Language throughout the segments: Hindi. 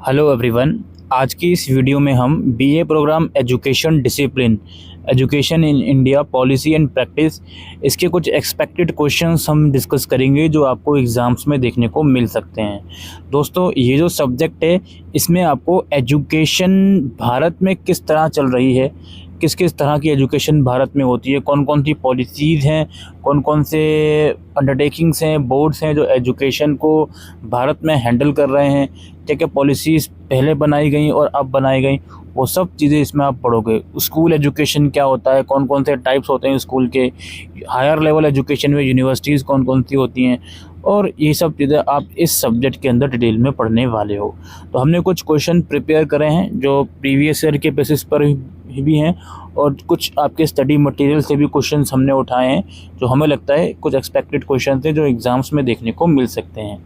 Hello everyone. आज की इस वीडियो में हम BA programme education discipline education in India policy and practice इसके कुछ एक्सपेक्टेड क्वेश्चंस हम डिस्कस करेंगे जो आपको एग्ज़ाम्स में देखने को मिल सकते हैं। दोस्तों, ये जो सब्जेक्ट है इसमें आपको एजुकेशन भारत में किस तरह चल रही है, किस किस तरह की एजुकेशन भारत में होती है, कौन कौन सी पॉलिसीज़ हैं, कौन कौन से अंडरटेकिंग्स हैं, बोर्ड्स हैं जो एजुकेशन को भारत में हैंडल कर रहे हैं, क्या क्या पॉलिसीज़ पहले बनाई गई और अब बनाई गई, वो सब चीज़ें इसमें आप पढ़ोगे। स्कूल एजुकेशन क्या होता है, कौन कौन से टाइप्स होते हैं स्कूल के, हायर लेवल एजुकेशन में यूनिवर्सिटीज़ कौन कौन सी होती हैं, और ये सब चीज़ें आप इस सब्जेक्ट के अंदर डिटेल में पढ़ने वाले हो। तो हमने कुछ क्वेश्चन प्रिपेयर करे हैं जो प्रीवियस ईयर के बेसिस पर भी हैं, और कुछ आपके स्टडी मटेरियल से भी क्वेश्चंस हमने उठाए हैं जो हमें लगता है कुछ एक्सपेक्टेड क्वेश्चन थे जो एग्ज़ाम्स में देखने को मिल सकते हैं।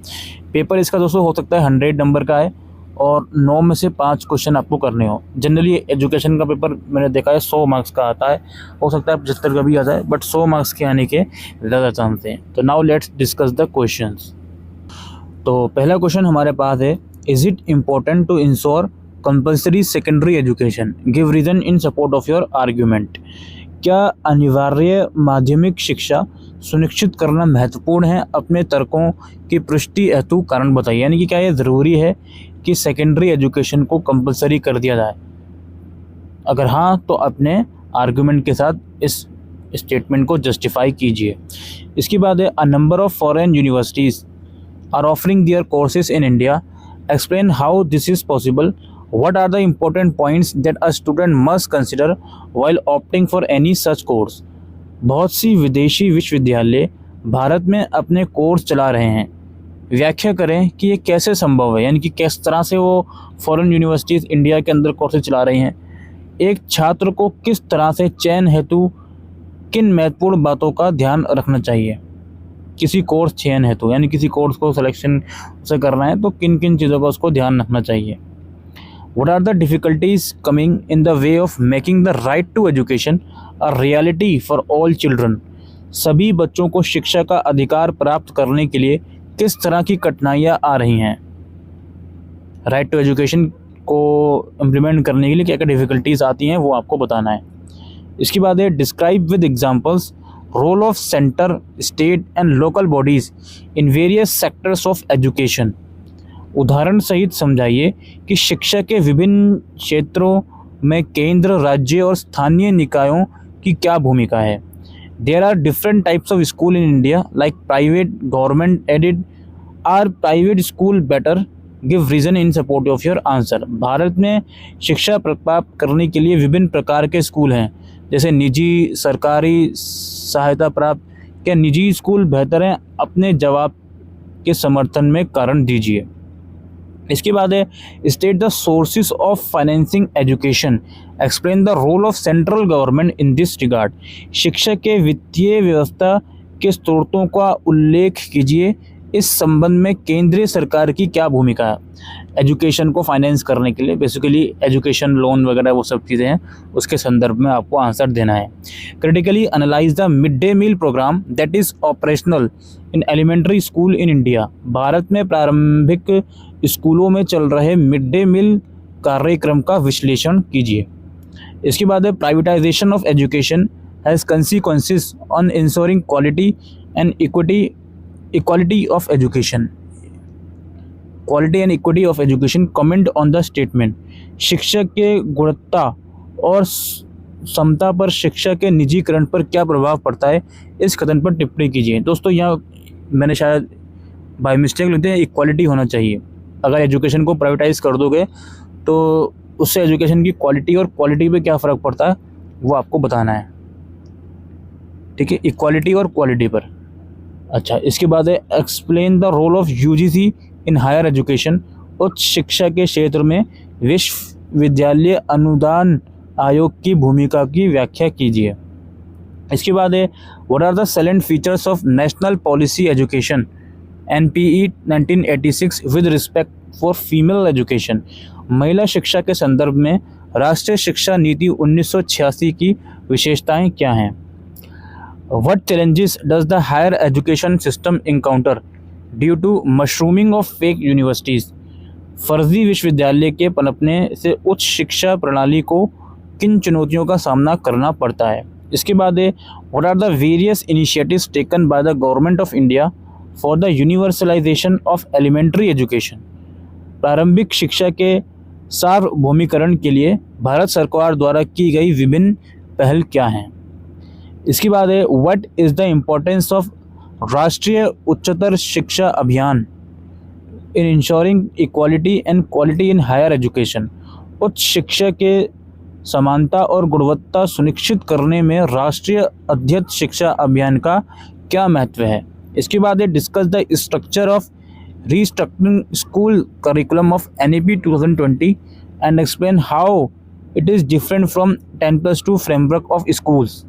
पेपर इसका दोस्तों हो सकता है 100 नंबर का है और 9 में से 5 क्वेश्चन आपको करने हो। जनरली एजुकेशन का पेपर मैंने देखा है 100 मार्क्स का आता है, हो सकता है 75 का भी आ जाए, बट 100 मार्क्स के आने के ज़्यादा चांस हैं। तो now let's discuss the questions. तो पहला क्वेश्चन हमारे पास है, is it important to ensure compulsory secondary education, give reason in support of your argument. क्या अनिवार्य माध्यमिक शिक्षा सुनिश्चित करना महत्वपूर्ण है, अपने तर्कों की पुष्टि हेतु कारण बताइए। यानी कि क्या ये ज़रूरी है कि सेकेंडरी एजुकेशन को कंपलसरी कर दिया जाए? अगर हाँ तो अपने आर्गुमेंट के साथ इस स्टेटमेंट को जस्टिफाई कीजिए। इसके बाद है, a number of foreign universities are offering their courses in India, explain how this is possible, what are the important points that a student must consider while opting for any such course। बहुत सी विदेशी विश्वविद्यालय भारत में अपने कोर्स चला रहे हैं, व्याख्या करें कि ये कैसे संभव है, यानी कि किस तरह से वो फॉरेन यूनिवर्सिटीज़ इंडिया के अंदर कोर्सेज चला रही हैं। एक छात्र को किस तरह से चयन हेतु किन महत्वपूर्ण बातों का ध्यान रखना चाहिए। किसी कोर्स चयन हेतु यानी किसी कोर्स को सिलेक्शन से करना है तो किन किन चीज़ों का उसको ध्यान रखना चाहिए। What are the difficulties coming in the way of making the right to education a reality for all children? सभी बच्चों को शिक्षा का अधिकार प्राप्त करने के लिए किस तरह की कठिनाइयाँ आ रही हैं। राइट टू एजुकेशन को इम्प्लीमेंट करने के लिए क्या क्या डिफ़िकल्टीज आती हैं वो आपको बताना है। इसके बाद है, describe with examples role of centre, state and local bodies in various sectors of education. उदाहरण सहित समझाइए कि शिक्षा के विभिन्न क्षेत्रों में केंद्र, राज्य और स्थानीय निकायों की क्या भूमिका है। There are different types of school in India like private, government aided, are private school better, give reason in support of your answer. Bharat में शिक्षा प्राप्त करने के लिए विभिन्न प्रकार के स्कूल हैं, जैसे निजी, सरकारी सहायता प्राप्त। क्या निजी स्कूल बेहतर हैं? अपने जवाब के समर्थन में कारण दीजिए। इसके बाद है, state the sources of financing education, explain the role of central government in this regard. शिक्षा के वित्तीय व्यवस्था के स्रोतों का उल्लेख कीजिए, इस संबंध में केंद्रीय सरकार की क्या भूमिका है। एजुकेशन को फाइनेंस करने के लिए बेसिकली एजुकेशन लोन वगैरह वो सब चीज़ें हैं, उसके संदर्भ में आपको आंसर देना है। Critically analyse the mid day meal programme that is operational in elementary school in India. Bharat में प्रारंभिक स्कूलों में चल रहे मिड डे मील कार्यक्रम का विश्लेषण कीजिए। इसके बाद है, privatisation of education has consequences on ensuring quality and equality of education. Quality and equity of education, comment on the statement. शिक्षा के गुणवत्ता और समता पर शिक्षा के निजीकरण पर क्या प्रभाव पड़ता है, इस कथन पर टिप्पणी कीजिए। दोस्तों, यहाँ मैंने शायद बाय मिस्टेक लिखते हैं इक्वालिटी होना चाहिए। अगर एजुकेशन को प्राइवेटाइज कर दोगे तो उससे एजुकेशन की क्वालिटी और क्वालिटी पे क्या फ़र्क पड़ता है वो आपको बताना है, ठीक है, इक्वालिटी और क्वालिटी पर। अच्छा, इसके बाद है, explain the role of UGC in higher education. उच्च शिक्षा के क्षेत्र में विश्वविद्यालय अनुदान आयोग की भूमिका की व्याख्या कीजिए। इसके बाद है, what are the salient features of national policy education NPE 1986 with respect for female education. महिला शिक्षा के संदर्भ में राष्ट्रीय शिक्षा नीति 1986 की विशेषताएं क्या हैं। What challenges does the higher education system encounter due to mushrooming of fake universities? फर्जी विश्वविद्यालय के पनपने से उच्च शिक्षा प्रणाली को किन चुनौतियों का सामना करना पड़ता है। इसके बाद है what are the various initiatives taken by the government of India for the universalisation of elementary education. प्रारंभिक शिक्षा के सार्वभौमिकरण के लिए भारत सरकार द्वारा की गई विभिन्न पहल क्या हैं। इसके बाद है what is the importance of Rashtriya Uchchatar Shiksha Abhiyan in ensuring equality and quality in higher education. उच्च शिक्षा के समानता और गुणवत्ता सुनिश्चित करने में राष्ट्रीय अध्ययन शिक्षा अभियान का क्या महत्व है। इसके बाद है discuss the structure of restructuring school curriculum of NEP 2020 and explain how it is different from 10+2 framework of schools.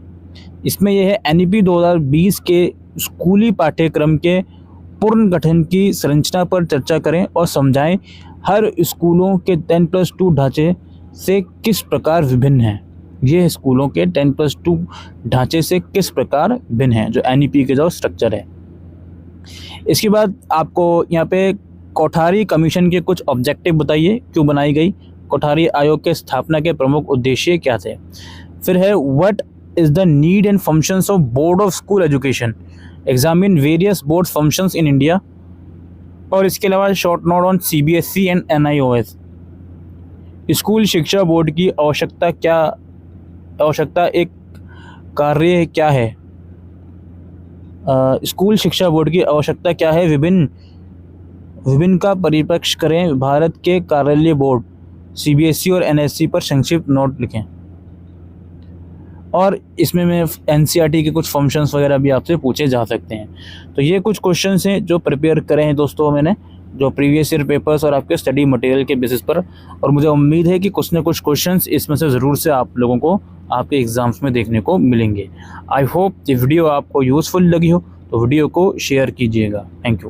इसमें यह है NEP 2020 के स्कूली पाठ्यक्रम के पुनर्गठन की संरचना पर चर्चा करें और समझाएं हर स्कूलों के 10+2 ढांचे से किस प्रकार विभिन्न है। ये स्कूलों के 10+2 ढांचे से किस प्रकार भिन्न है, जो NEP के जो स्ट्रक्चर है। इसके बाद आपको यहाँ पे कोठारी कमीशन के कुछ ऑब्जेक्टिव बताइए, क्यों बनाई गई, कोठारी आयोग के स्थापना के प्रमुख उद्देश्य क्या थे। फिर है what is the need and functions of board of school education, examine various board functions in India. और इसके अलावा short note on CBSE and NIOS। School शिक्षा बोर्ड की आवश्यकता एक कार्य क्या है। स्कूल शिक्षा बोर्ड की आवश्यकता क्या है, विभिन्न का परिप्रेक्ष्य करें, भारत के कार्यालय बोर्ड CBSE और NSE पर संक्षिप्त नोट लिखें। और इसमें मैं NCERT के कुछ फंक्शंस वगैरह भी आपसे पूछे जा सकते हैं। तो ये कुछ क्वेश्चंस हैं जो प्रिपेयर करे हैं दोस्तों मैंने, जो प्रीवियस ईयर पेपर्स और आपके स्टडी मटेरियल के बेसिस पर। और मुझे उम्मीद है कि कुछ न कुछ क्वेश्चंस इसमें से ज़रूर से आप लोगों को आपके एग्ज़ाम्स में देखने को मिलेंगे। आई होप ये वीडियो आपको यूज़फुल लगी हो तो वीडियो को शेयर कीजिएगा। Thank you.